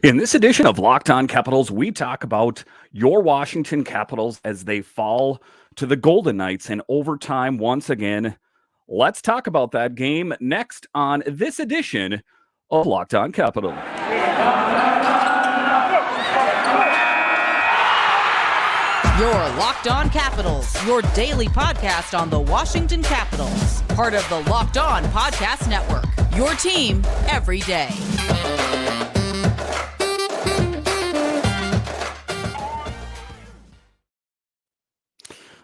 In this edition of Locked On Capitals, we talk about your Washington Capitals as they fall to the Golden Knights in overtime once again. Let's talk about that game next on this edition of Locked On Capitals. Your Locked On Capitals, your daily podcast on the Washington Capitals, part of the Locked On Podcast Network, your team every day.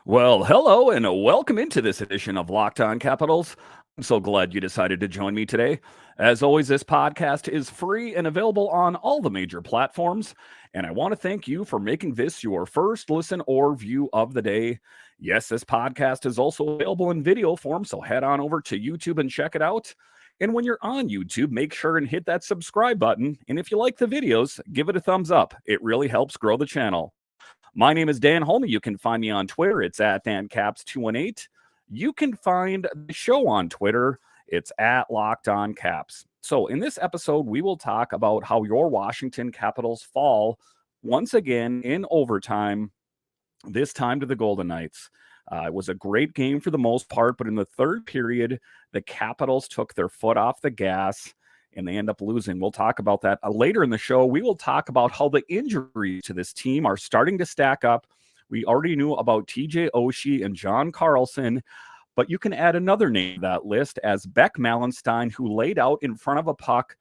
Well, hello and welcome into this edition of Locked On Capitals. I'm so glad you decided to join me today. As always, this podcast is free and available on all the major platforms. And I want to thank you for making this your first listen or view of the day. Yes, this podcast is also available in video form, so head on over to YouTube and check it out. And when you're on YouTube, make sure and hit that subscribe button. And if you like the videos, give it a thumbs up. It really helps grow the channel. My name is Dan Holme. You can find me on Twitter. It's at DanCaps218. You can find the show on Twitter. It's at Locked On Caps. So in this episode, we will talk about how your Washington Capitals fall once again in overtime, this time to the Golden Knights. It was a great game for the most part, but in the third period, the Capitals took their foot off the gas and they end up losing. We'll talk about that later in the show. We will talk about how the injuries to this team are starting to stack up. We already knew about TJ Oshie and John Carlson, but you can add another name to that list as Beck Malenstyn, who laid out in front of a puck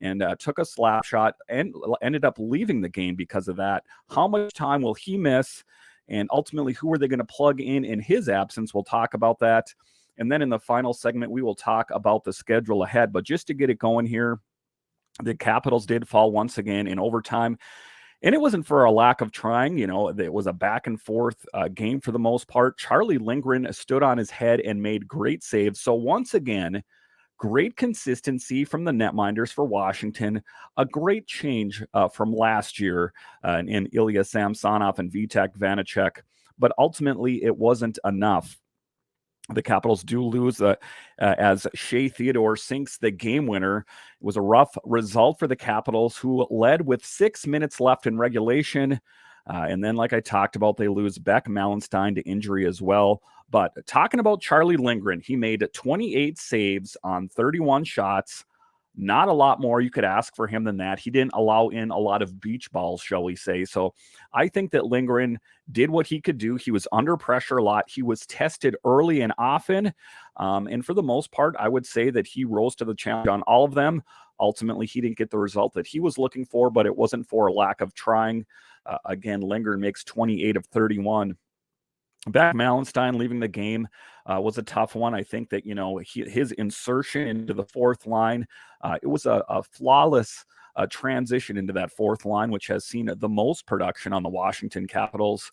and took a slap shot and ended up leaving the game because of that. How much time will he miss? And ultimately, who are they going to plug in his absence? We'll talk about that. And then in the final segment, we will talk about the schedule ahead. But just to get it going here, the Capitals did fall once again in overtime. And it wasn't for a lack of trying. You know, it was a back and forth game for the most part. Charlie Lindgren stood on his head and made great saves. So once again, great consistency from the netminders for Washington. A great change from last year in Ilya Samsonov and Vitek Vanacek. But ultimately, it wasn't enough. The Capitals do lose as Shea Theodore sinks the game winner. It was a rough result for the Capitals, who led with 6 minutes left in regulation. And then, like I talked about, they lose Beck Malenstyn to injury as well. But talking about Charlie Lindgren, he made 28 saves on 31 shots. Not a lot more you could ask for him than that. He didn't allow in a lot of beach balls, shall we say. So I think that Lindgren did what he could do. He was under pressure a lot. He was tested early and often. And for the most part, I would say that he rose to the challenge on all of them. Ultimately, he didn't get the result that he was looking for, but it wasn't for a lack of trying. Again, Lindgren makes 28 of 31. Beck Malenstyn leaving the game was a tough one. I think that, his insertion into the fourth line, it was a flawless transition into that fourth line, which has seen the most production on the Washington Capitals.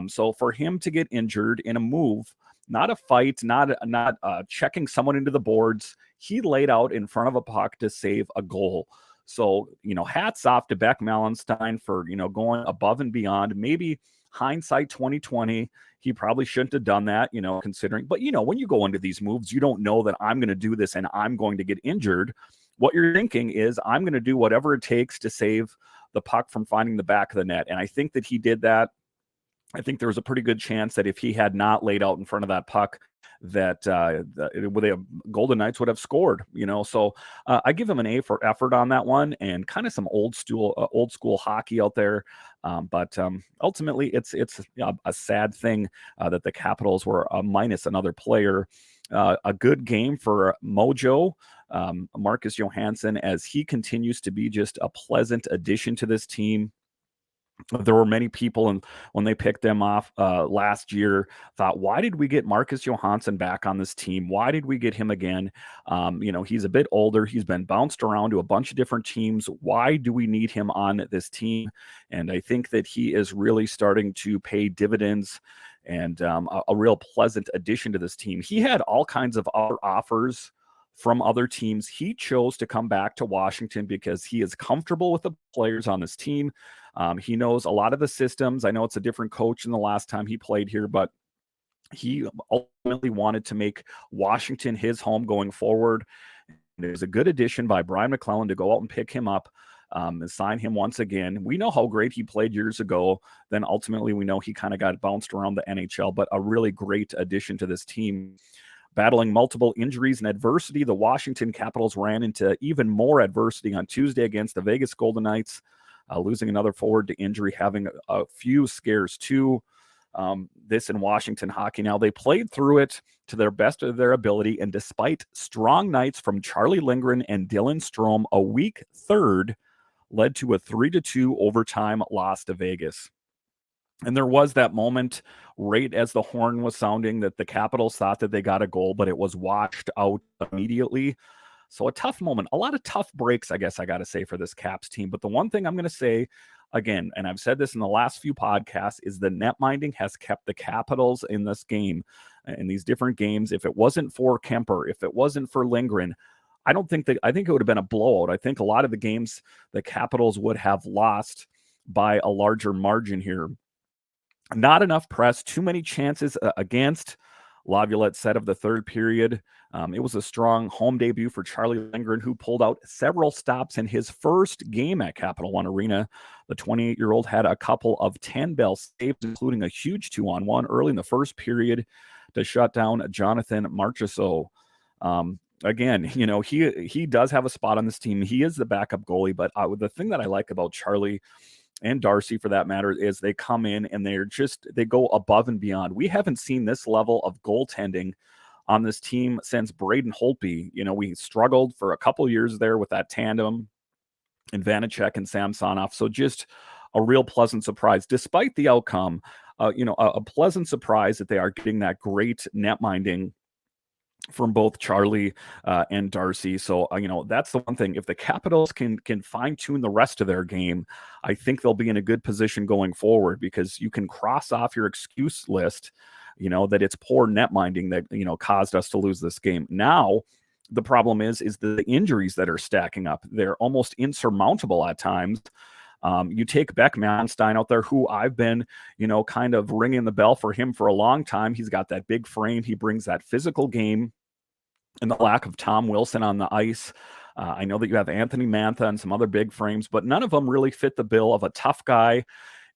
So for him to get injured in a move, not a fight, not checking someone into the boards, he laid out in front of a puck to save a goal. So, hats off to Beck Malenstyn for, going above and beyond. Maybe hindsight 2020, he probably shouldn't have done that, considering. But, when you go into these moves, you don't know that I'm going to do this and I'm going to get injured. What you're thinking is I'm going to do whatever it takes to save the puck from finding the back of the net. And I think that he did that. I think there was a pretty good chance that if he had not laid out in front of that puck, that the Golden Knights would have scored, So I give him an A for effort on that one, and kind of some old school hockey out there. But ultimately, it's a sad thing that the Capitals were minus another player. A good game for Mojo, Marcus Johansson, as he continues to be just a pleasant addition to this team. There were many people, and when they picked them off last year, thought, why did we get Marcus Johansson back on this team? Why did we get him again? He's a bit older. He's been bounced around to a bunch of different teams. Why do we need him on this team? And I think that he is really starting to pay dividends and a real pleasant addition to this team. He had all kinds of other offers from other teams. He chose to come back to Washington because he is comfortable with the players on this team. He knows a lot of the systems. I know it's a different coach than the last time he played here, but he ultimately wanted to make Washington his home going forward. And it was a good addition by Brian McClellan to go out and pick him up. sign him once again. We know how great he played years ago. Then ultimately, we know he kind of got bounced around the NHL, but a really great addition to this team. Battling multiple injuries and adversity, the Washington Capitals ran into even more adversity on Tuesday against the Vegas Golden Knights, losing another forward to injury, having a few scares too. This in Washington hockey. Now, they played through it to their best of their ability, and despite strong nights from Charlie Lindgren and Dylan Strome, a weak third led to a 3-2 overtime loss to Vegas. And there was that moment right as the horn was sounding that the Capitals thought that they got a goal, but it was washed out immediately. So a tough moment, a lot of tough breaks, I guess I got to say, for this Caps team. But the one thing I'm going to say again, and I've said this in the last few podcasts, is the net minding has kept the Capitals in this game, in these different games. If it wasn't for Kemper, if it wasn't for Lindgren, I think it would have been a blowout. I think a lot of the games the Capitals would have lost by a larger margin here. Not enough press, too many chances against. Laviolette said of the third period, it was a strong home debut for Charlie Lindgren, who pulled out several stops in his first game at Capital One Arena. The 28-year-old had a couple of 10-bell saves, including a huge 2-on-1 early in the first period to shut down Jonathan Marchessault. Again, he does have a spot on this team. He is the backup goalie, but the thing that I like about Charlie and Darcy, for that matter, is they come in and they go above and beyond. We haven't seen this level of goaltending on this team since Braden Holtby. We struggled for a couple years there with that tandem in Vanacek and Samsonov. So just a real pleasant surprise, despite the outcome. A pleasant surprise that they are getting that great net minding from both Charlie and Darcy. So, that's the one thing. If the Capitals can fine-tune the rest of their game, I think they'll be in a good position going forward, because you can cross off your excuse list, that it's poor net minding that, caused us to lose this game. Now, the problem is the injuries that are stacking up. They're almost insurmountable at times. You take Beck Malenstyn out there, who I've been, kind of ringing the bell for him for a long time. He's got that big frame. He brings that physical game, and the lack of Tom Wilson on the ice. I know that you have Anthony Mantha and some other big frames, but none of them really fit the bill of a tough guy.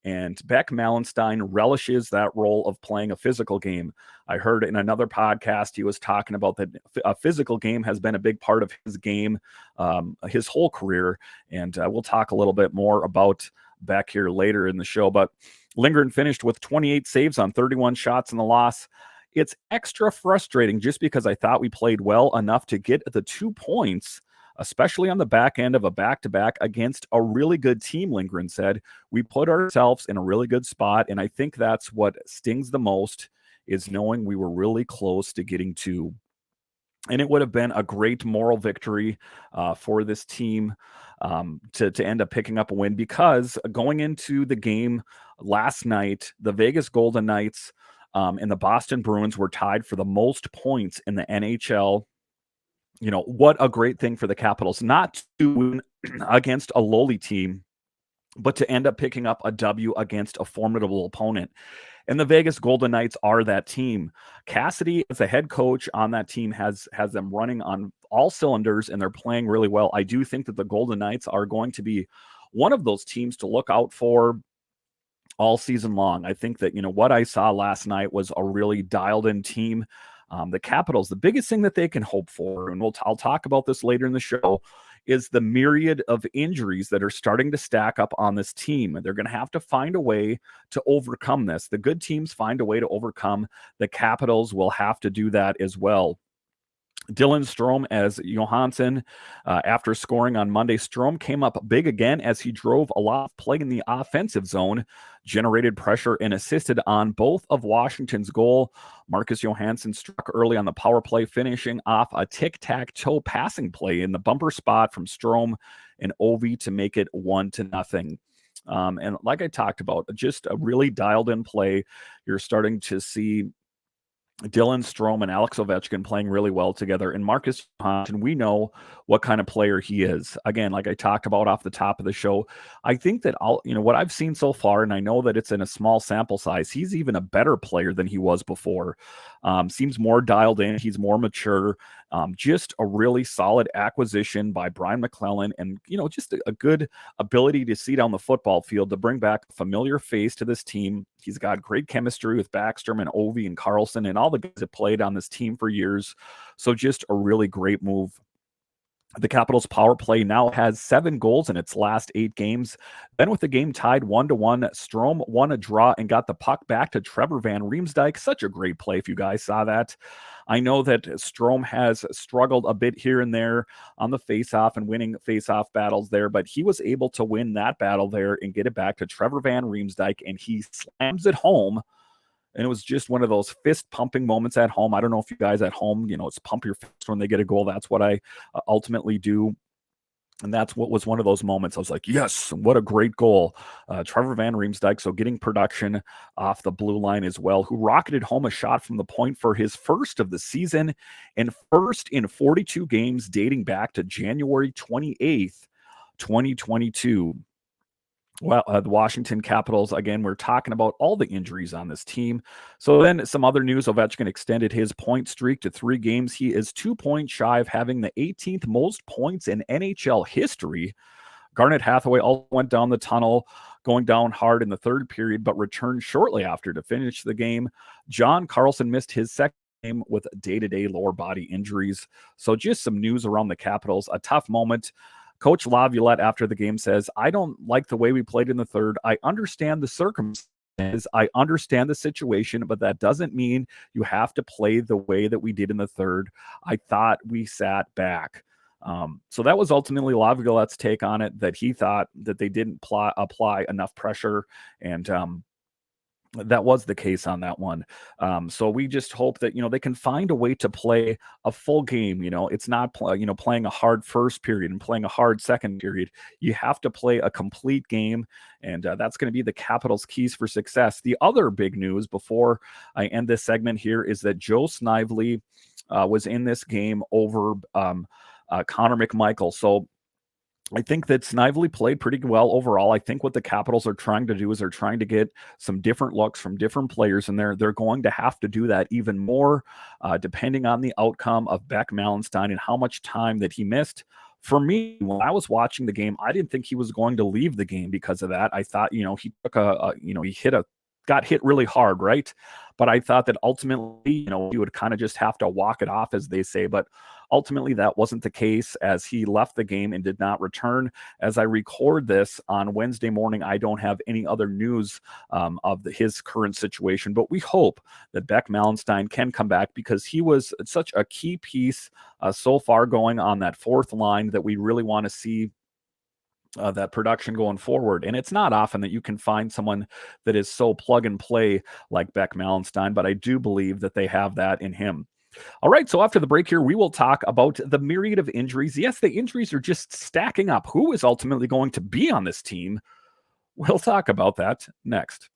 And Beck Malenstyn relishes that role of playing a physical game. I heard in another podcast he was talking about that a physical game has been a big part of his game his whole career. And we'll talk a little bit more about Beck here later in the show. But Lindgren finished with 28 saves on 31 shots in the loss. It's extra frustrating just because I thought we played well enough to get the 2 points, especially on the back end of a back-to-back against a really good team, Lindgren said. We put ourselves in a really good spot, and I think that's what stings the most, is knowing we were really close to getting 2. And it would have been a great moral victory for this team to end up picking up a win, because going into the game last night, the Vegas Golden Knights and the Boston Bruins were tied for the most points in the NHL. What a great thing for the Capitals, not to win against a lowly team, but to end up picking up a W against a formidable opponent. And the Vegas Golden Knights are that team. Cassidy, as a head coach on that team, has them running on all cylinders, and they're playing really well. I do think that the Golden Knights are going to be one of those teams to look out for all season long. I think that, what I saw last night was a really dialed in team. The Capitals, the biggest thing that they can hope for, and I'll talk about this later in the show, is the myriad of injuries that are starting to stack up on this team. They're going to have to find a way to overcome this. The good teams find a way to overcome. The Capitals will have to do that as well. Dylan Strome as Johansson. After scoring on Monday, Strome came up big again as he drove a lot of play in the offensive zone, generated pressure, and assisted on both of Washington's goal. Marcus Johansson struck early on the power play, finishing off a tic-tac-toe passing play in the bumper spot from Strome and Ovi to make it 1-0. And like I talked about, just a really dialed in play. You're starting to see Dylan Strome and Alex Ovechkin playing really well together. And Marcus Johansson, we know what kind of player he is. Again, like I talked about off the top of the show, I think that what I've seen so far, and I know that it's in a small sample size, he's even a better player than he was before. Seems more dialed in. He's more mature. Just a really solid acquisition by Brian McClellan, and just a good ability to see down the football field to bring back a familiar face to this team. He's got great chemistry with Backstrom and Ovi and Carlson and all the guys that played on this team for years. So just a really great move. The Capitals power play now has 7 goals in its last 8 games. Then with the game tied 1-1, Strome won a draw and got the puck back to Trevor Van Riemsdyk. Such a great play if you guys saw that. I know that Strome has struggled a bit here and there on the faceoff and winning faceoff battles there, but he was able to win that battle there and get it back to Trevor Van Riemsdyk, and he slams it home. And it was just one of those fist pumping moments at home. I don't know if you guys at home, it's pump your fist when they get a goal. That's what I ultimately do. And that's what was one of those moments. I was like, yes, what a great goal. Trevor Van Riemsdyk, so getting production off the blue line as well, who rocketed home a shot from the point for his first of the season and first in 42 games dating back to January 28th, 2022. Well, the Washington Capitals, again, we're talking about all the injuries on this team. So then some other news, Ovechkin extended his point streak to 3 games. He is 2 points shy of having the 18th most points in NHL history. Garnet Hathaway also went down the tunnel, going down hard in the third period, but returned shortly after to finish the game. John Carlson missed his second game with day-to-day lower body injuries. So just some news around the Capitals, a tough moment. Coach Laviolette after the game says, I don't like the way we played in the third. I understand the circumstances. I understand the situation, but that doesn't mean you have to play the way that we did in the third. I thought we sat back. So that was ultimately Laviolette's take on it, that he thought that they didn't apply enough pressure, and that was the case on that one. So we just hope that, they can find a way to play a full game. It's not, playing a hard first period and playing a hard second period. You have to play a complete game, and that's going to be the Capitals' keys for success. The other big news before I end this segment here is that Joe Snively was in this game over Connor McMichael. So I think that Snively played pretty well overall. I think what the Capitals are trying to do is they're trying to get some different looks from different players, and they're going to have to do that even more, depending on the outcome of Beck Malenstyn and how much time that he missed. For me, when I was watching the game, I didn't think he was going to leave the game because of that. I thought, he took got hit really hard, right? But I thought that ultimately, he would kind of just have to walk it off, as they say. But ultimately, that wasn't the case, as he left the game and did not return. As I record this on Wednesday morning, I don't have any other news of his current situation. But we hope that Beck Malenstyn can come back, because he was such a key piece so far going on that fourth line that we really want to see that production going forward. And it's not often that you can find someone that is so plug and play like Beck Malenstyn, but I do believe that they have that in him. All right, so after the break here, we will talk about the myriad of injuries. Yes, the injuries are just stacking up. Who is ultimately going to be on this team? We'll talk about that next.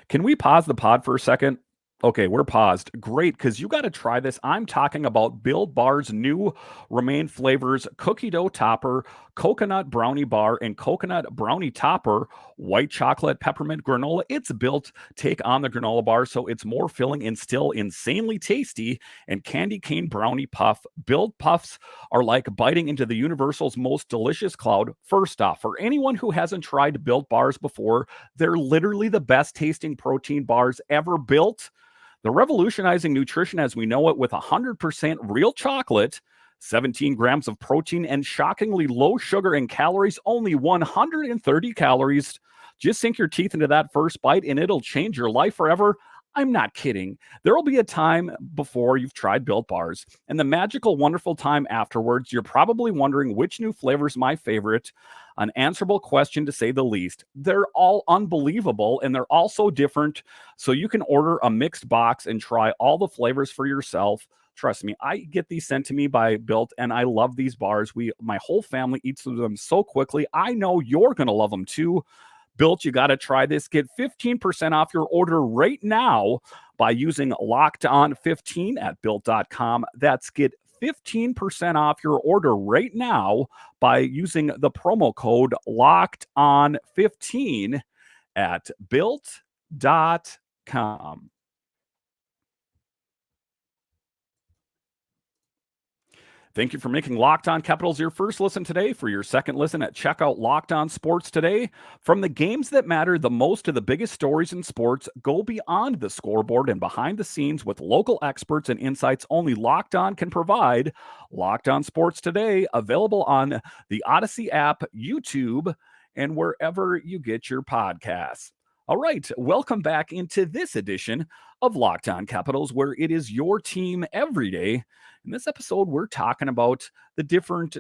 Can we pause the pod for a second? Okay, we're paused. Great, because you got to try this. I'm talking about Built Bar's new Remain flavors: cookie dough topper, coconut brownie bar, and coconut brownie topper, white chocolate peppermint granola. It's built take on the granola bar, so it's more filling and still insanely tasty. And candy cane brownie puff. Built puffs are like biting into the universal's most delicious cloud. First off, for anyone who hasn't tried Built Bars before, they're literally the best tasting protein bars ever built. They're revolutionizing nutrition as we know it with 100% real chocolate, 17 grams of protein, and shockingly low sugar and calories, only 130 calories. Just sink your teeth into that first bite and it'll change your life forever. I'm not kidding. There will be a time before you've tried Built Bars, and the magical, wonderful time afterwards. You're probably wondering which new flavor is my favorite. An answerable question, to say the least. They're all unbelievable, and they're all so different. So you can order a mixed box and try all the flavors for yourself. Trust me, I get these sent to me by Built, and I love these bars. My whole family eats them so quickly. I know you're going to love them too. Built, you got to try this. Get 15% off your order right now by using Locked On 15 at built.com. That's get 15% off your order right now by using the promo code Locked On 15 at built.com. Thank you for making Locked On Capitals your first listen today. For your second listen, check out Locked On Sports Today. From the games that matter the most to the biggest stories in sports, go beyond the scoreboard and behind the scenes with local experts and insights only Locked On can provide. Locked On Sports Today, available on the Odyssey app, YouTube, and wherever you get your podcasts. All right, welcome back into this edition of Locked On Capitals, where it is your team every day. In this episode, we're talking about the different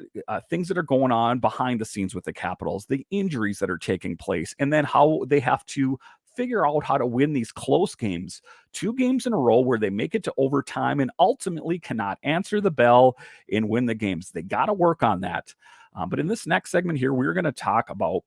things that are going on behind the scenes with the Capitals, the injuries that are taking place, and then how they have to figure out how to win these close games. 2 games in a row where they make it to overtime and ultimately cannot answer the bell and win the games. They got to work on that. But in this next segment here, we're going to talk about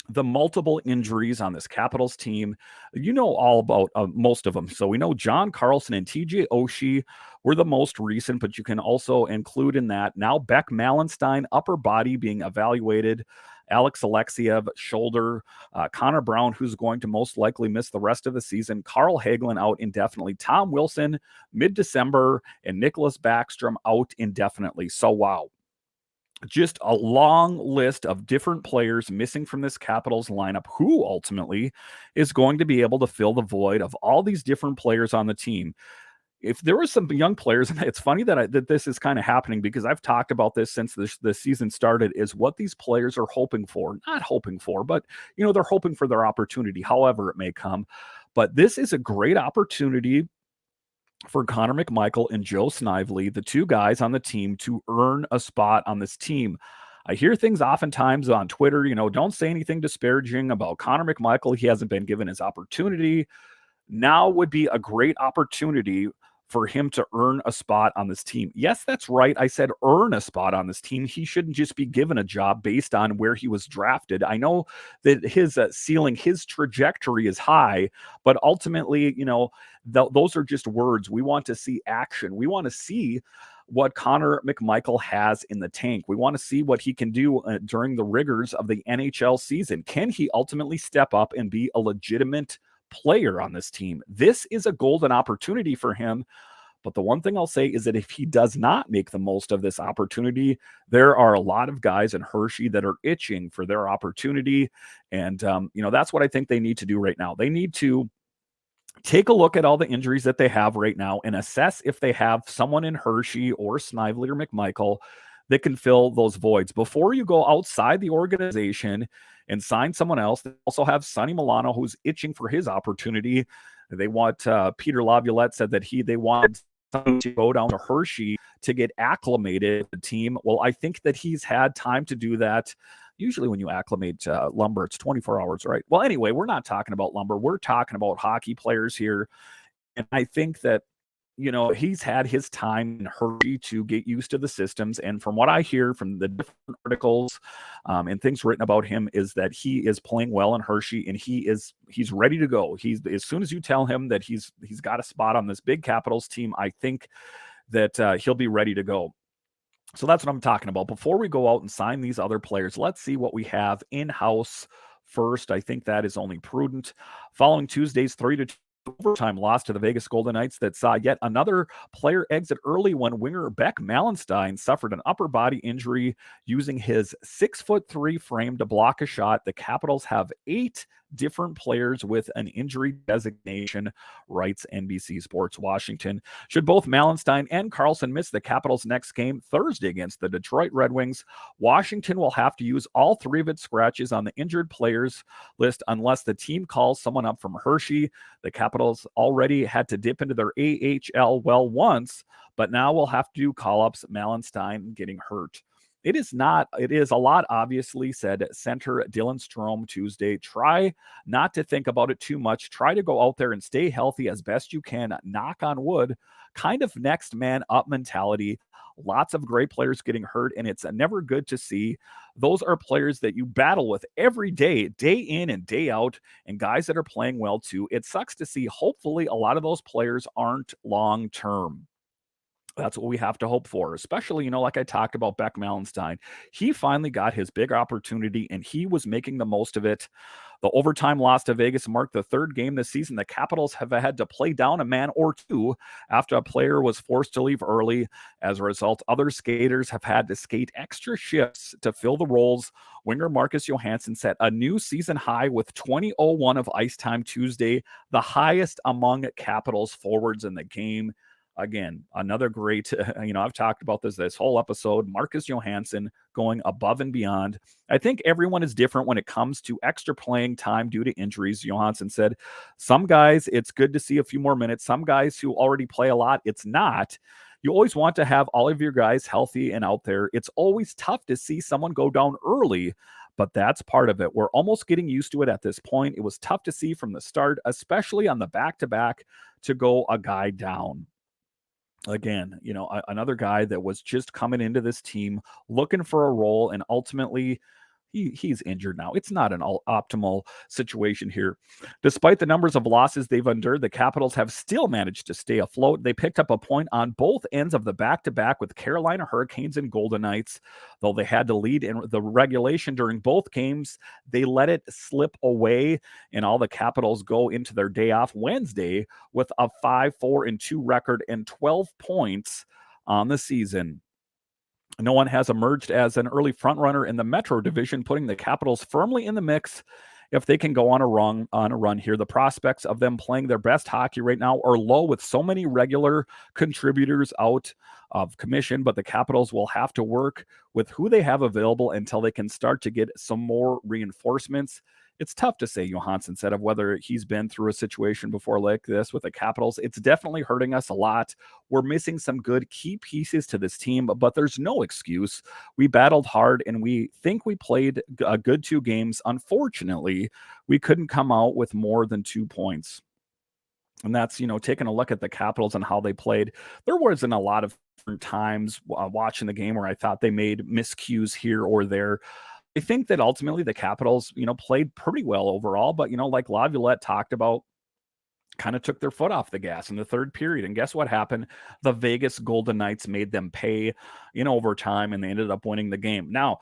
the multiple injuries on this Capitals team. You know all about most of them. So we know John Carlson and TJ Oshie were the most recent, but you can also include in that now Beck Malenstyn, upper body being evaluated, Alex Alexiev, shoulder, Connor Brown, who's going to most likely miss the rest of the season, Carl Hagelin out indefinitely, Tom Wilson mid-December, and Nicholas Backstrom out indefinitely. So wow. Just a long list of different players missing from this Capitals lineup who ultimately is going to be able to fill the void of all these different players on the team. If there were some young players, and it's funny that this is kind of happening because I've talked about this since the season started, is what these players are hoping for. Not hoping for, but, they're hoping for their opportunity, however it may come. But this is a great opportunity for Connor McMichael and Joe Snively, the 2 guys on the team, to earn a spot on this team. I hear things oftentimes on Twitter, don't say anything disparaging about Connor McMichael. He hasn't been given his opportunity. Now would be a great opportunity for him to earn a spot on this team. Yes, that's right. I said earn a spot on this team. He shouldn't just be given a job based on where he was drafted. I know that his ceiling, his trajectory is high, but ultimately, those are just words. We want to see action. We want to see what Connor McMichael has in the tank. We want to see what he can do during the rigors of the NHL season. Can he ultimately step up and be a legitimate player on this team? This is a golden opportunity for him. But the one thing I'll say is that if he does not make the most of this opportunity, there are a lot of guys in Hershey that are itching for their opportunity. And, that's what I think they need to do right now. They need to take a look at all the injuries that they have right now and assess if they have someone in Hershey or Snively or McMichael that can fill those voids. Before you go outside the organization and sign someone else, they also have Sonny Milano, who's itching for his opportunity. They want, Peter Laviolette said that they wanted to go down to Hershey to get acclimated with the team. Well, I think that he's had time to do that. Usually when you acclimate Lumber, it's 24 hours, right? Well, anyway, we're not talking about Lumber. We're talking about hockey players here. And I think that, he's had his time in Hershey to get used to the systems. And from what I hear from the different articles and things written about him is that he is playing well in Hershey and he's ready to go. As soon as you tell him that he's got a spot on this big Capitals team, I think that he'll be ready to go. So that's what I'm talking about. Before we go out and sign these other players, let's see what we have in-house first. I think that is only prudent. Following Tuesday's 3-2 overtime loss to the Vegas Golden Knights that saw yet another player exit early when winger Beck Malenstyn suffered an upper body injury using his 6'3" frame to block a shot. The Capitals have 8 different players with an injury designation, writes NBC Sports Washington. Should both Malenstyn and Carlson miss the Capitals' next game Thursday against the Detroit Red Wings, Washington will have to use all 3 of its scratches on the injured players list unless the team calls someone up from Hershey. The Capitals already had to dip into their AHL well once, but now we'll have to do call-ups. Malenstyn getting hurt. It is not. It is a lot, obviously, said center Dylan Strome Tuesday. Try not to think about it too much. Try to go out there and stay healthy as best you can. Knock on wood. Kind of next man up mentality. Lots of great players getting hurt, and it's never good to see. Those are players that you battle with every day in and day out, and guys that are playing well too. It sucks to see. Hopefully, a lot of those players aren't long term. That's what we have to hope for, especially, like I talked about Beck Malenstyn. He finally got his big opportunity and he was making the most of it. The overtime loss to Vegas marked the third game this season. The Capitals have had to play down a man or two after a player was forced to leave early. As a result, other skaters have had to skate extra shifts to fill the roles. Winger Marcus Johansson set a new season high with 20:01 of ice time Tuesday, the highest among Capitals forwards in the game. Again, another great, I've talked about this whole episode. Marcus Johansson going above and beyond. I think everyone is different when it comes to extra playing time due to injuries. Johansson said, some guys, it's good to see a few more minutes. Some guys who already play a lot, it's not. You always want to have all of your guys healthy and out there. It's always tough to see someone go down early, but that's part of it. We're almost getting used to it at this point. It was tough to see from the start, especially on the back-to-back, to go a guy down. Again, another guy that was just coming into this team looking for a role, and ultimately he's injured now. It's not an optimal situation here. Despite the numbers of losses they've endured, the Capitals have still managed to stay afloat. They picked up a point on both ends of the back-to-back with Carolina Hurricanes and Golden Knights. Though they had to lead in the regulation during both games, they let it slip away, and all the Capitals go into their day off Wednesday with a 5-4-2 record and 12 points on the season. No one has emerged as an early frontrunner in the Metro Division, putting the Capitals firmly in the mix. If they can go on a run here, the prospects of them playing their best hockey right now are low with so many regular contributors out of commission, but the Capitals will have to work with who they have available until they can start to get some more reinforcements. It's tough to say, Johansson said, of whether he's been through a situation before like this with the Capitals. It's definitely hurting us a lot. We're missing some good key pieces to this team, but there's no excuse. We battled hard, and we think we played a good 2 games. Unfortunately, we couldn't come out with more than 2 points. And that's, taking a look at the Capitals and how they played. There wasn't a lot of different times watching the game where I thought they made miscues here or there. I think that ultimately the Capitals, played pretty well overall, but, like Laviolette talked about, kind of took their foot off the gas in the third period. And guess what happened? The Vegas Golden Knights made them pay in overtime, and they ended up winning the game. Now,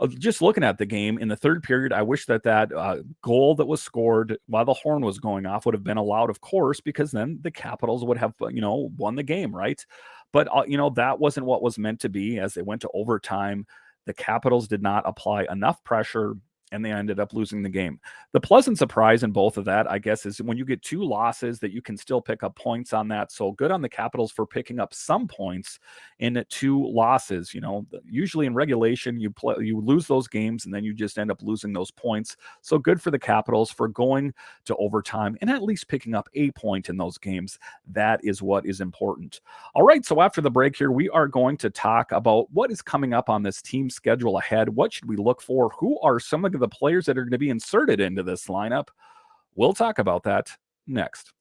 just looking at the game in the third period, I wish that goal that was scored while the horn was going off would have been allowed, of course, because then the Capitals would have, won the game, right? But, that wasn't what was meant to be. As they went to overtime, the Capitals did not apply enough pressure, and they ended up losing the game. The pleasant surprise in both of that, I guess, is when you get 2 losses that you can still pick up points on that. So good on the Capitals for picking up some points in 2 losses. Usually in regulation, you lose those games and then you just end up losing those points. So good for the Capitals for going to overtime and at least picking up a point in those games. That is what is important. All right, so after the break here, we are going to talk about what is coming up on this team schedule ahead. What should we look for? Who are some of the players that are going to be inserted into this lineup? We'll talk about that next.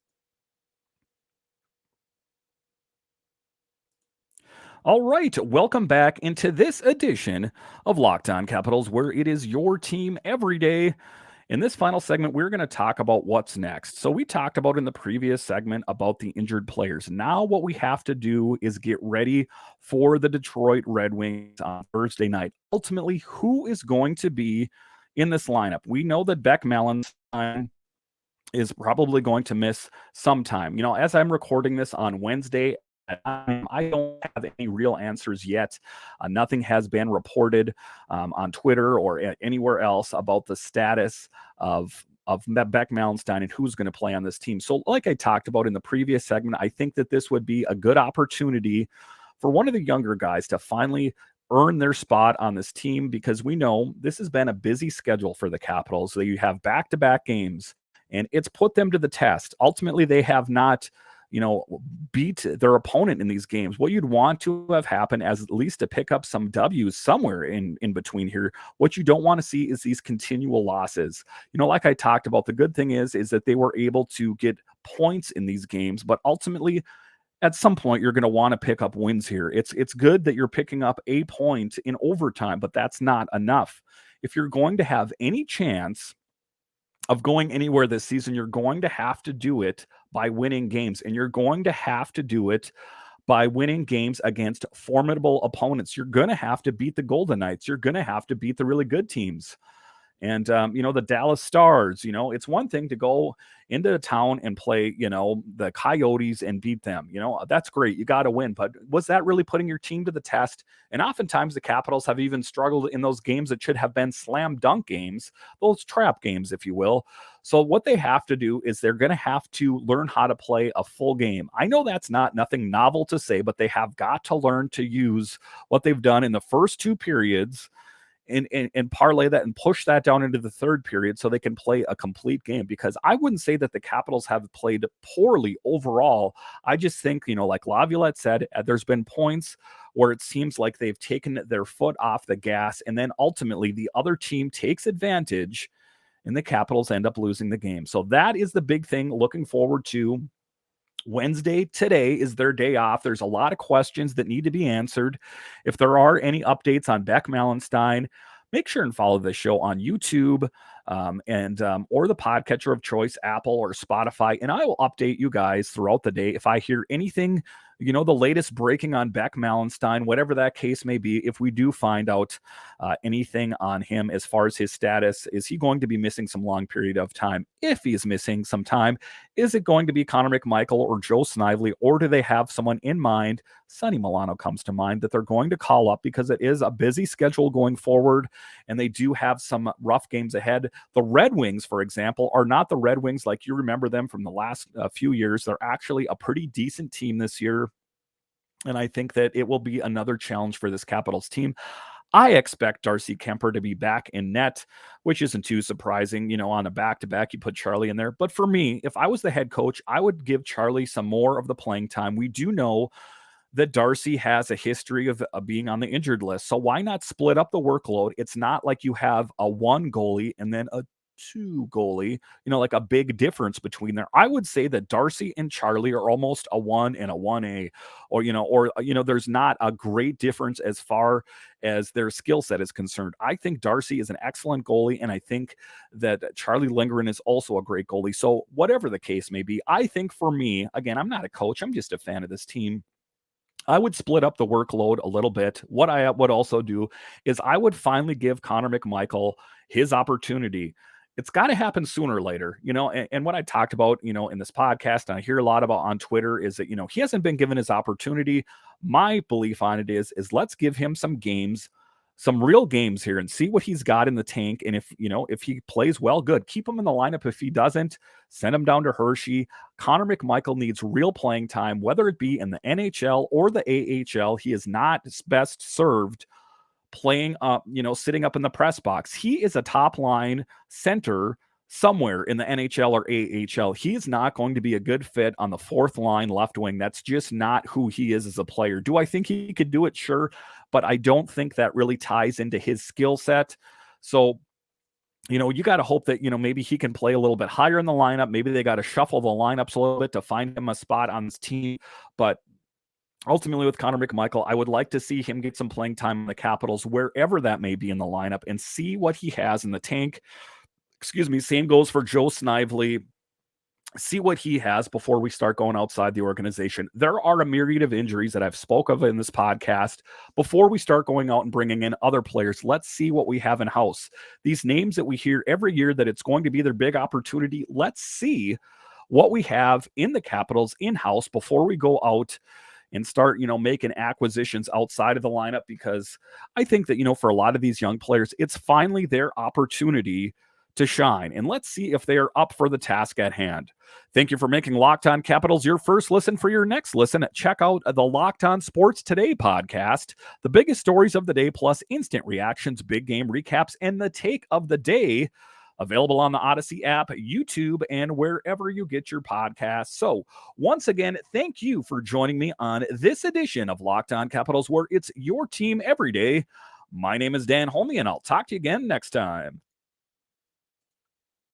All right, welcome back into this edition of Locked On Capitals, where it is your team every day. In this final segment, we're going to talk about what's next. So we talked about in the previous segment about the injured players. Now what we have to do is get ready for the Detroit Red Wings on Thursday night. Ultimately, who is going to be in this lineup? We know that Beck Malenstyn is probably going to miss some time. As I'm recording this on Wednesday, I don't have any real answers yet. Nothing has been reported on Twitter or anywhere else about the status of Beck Malenstyn and who's going to play on this team. So like I talked about in the previous segment, I think that this would be a good opportunity for one of the younger guys to finally earn their spot on this team, because we know this has been a busy schedule for the Capitals. So you have back-to-back games, and it's put them to the test. Ultimately, they have not beat their opponent in these games. What you'd want to have happen as at least to pick up some W's somewhere in between here. What you don't want to see is these continual losses. Like I talked about, the good thing is that they were able to get points in these games, but ultimately at some point you're going to want to pick up wins here. It's good that you're picking up a point in overtime, but that's not enough. If you're going to have any chance of going anywhere this season, you're going to have to do it by winning games, and you're going to have to do it by winning games against formidable opponents. You're going to have to beat the Golden Knights. You're going to have to beat the really good teams. And, the Dallas Stars, it's one thing to go into a town and play, the Coyotes and beat them. That's great. You got to win. But was that really putting your team to the test? And oftentimes the Capitals have even struggled in those games that should have been slam dunk games, those trap games, if you will. So what they have to do is they're going to have to learn how to play a full game. I know that's nothing novel to say, but they have got to learn to use what they've done in the first two periods and parlay that and push that down into the third period so they can play a complete game. Because I wouldn't say that the Capitals have played poorly overall. I just think, like Laviolette said, there's been points where it seems like they've taken their foot off the gas, and then ultimately the other team takes advantage and the Capitals end up losing the game. So that is the big thing looking forward to. Wednesday today is their day off. There's a lot of questions that need to be answered. If there are any updates on Beck Malenstyn, make sure and follow the show on YouTube or the podcatcher of choice, Apple or Spotify, and I will update you guys throughout the day if I hear anything, the latest breaking on Beck Malenstyn, whatever that case may be. If we do find out anything on him as far as his status, is he going to be missing some long period of time? If he's missing some time, is it going to be Connor McMichael or Joe Snively, or do they have someone in mind? Sonny Milano comes to mind that they're going to call up because it is a busy schedule going forward, and they do have some rough games ahead. The Red Wings, for example, are not the Red Wings like you remember them from the last few years. They're actually a pretty decent team this year, and I think that it will be another challenge for this Capitals team. I expect Darcy Kemper to be back in net, which isn't too surprising. On a back-to-back, you put Charlie in there. But for me, if I was the head coach, I would give Charlie some more of the playing time. We do know that Darcy has a history of being on the injured list. So why not split up the workload? It's not like you have a one goalie and then a two goalie, like a big difference between there. I would say that Darcy and Charlie are almost a 1 and a 1A, or there's not a great difference as far as their skill set is concerned. I think Darcy is an excellent goalie, and I think that Charlie Lindgren is also a great goalie. So whatever the case may be, I think for me, again, I'm not a coach, I'm just a fan of this team, I would split up the workload a little bit. What I would also do is I would finally give Connor McMichael his opportunity. It's got to happen sooner or later, and what I talked about, in this podcast, and I hear a lot about on Twitter, is that, he hasn't been given his opportunity. My belief on it is let's give him some games, some real games here, and see what he's got in the tank. And if he plays well, good. Keep him in the lineup. If he doesn't, send him down to Hershey. Connor McMichael needs real playing time, whether it be in the NHL or the AHL. He is not best served playing up, sitting up in the press box. He is a top line center somewhere in the NHL or AHL. He is not going to be a good fit on the fourth line left wing. That's just not who he is as a player. Do I think he could do it? Sure. But I don't think that really ties into his skill set. So, you got to hope that, maybe he can play a little bit higher in the lineup. Maybe they got to shuffle the lineups a little bit to find him a spot on this team. But ultimately, with Connor McMichael, I would like to see him get some playing time in the Capitals, wherever that may be in the lineup, and see what he has in the tank. Excuse me. Same goes for Joe Snively. See what he has before we start going outside the organization. There are a myriad of injuries that I've spoke of in this podcast. Before we start going out and bringing in other players, let's see what we have in house. These names that we hear every year that it's going to be their big opportunity. Let's see what we have in the Capitals in-house before we go out and start, making acquisitions outside of the lineup, because I think that, for a lot of these young players, it's finally their opportunity to shine. And let's see if they are up for the task at hand. Thank you for making Locked On Capitals your first listen. For your next listen, check out the Locked On Sports Today podcast, the biggest stories of the day, plus instant reactions, big game recaps, and the take of the day. available on the Odyssey app, YouTube, and wherever you get your podcasts. So once again, thank you for joining me on this edition of Locked On Capitals, where it's your team every day. My name is Dan Holme, and I'll talk to you again next time.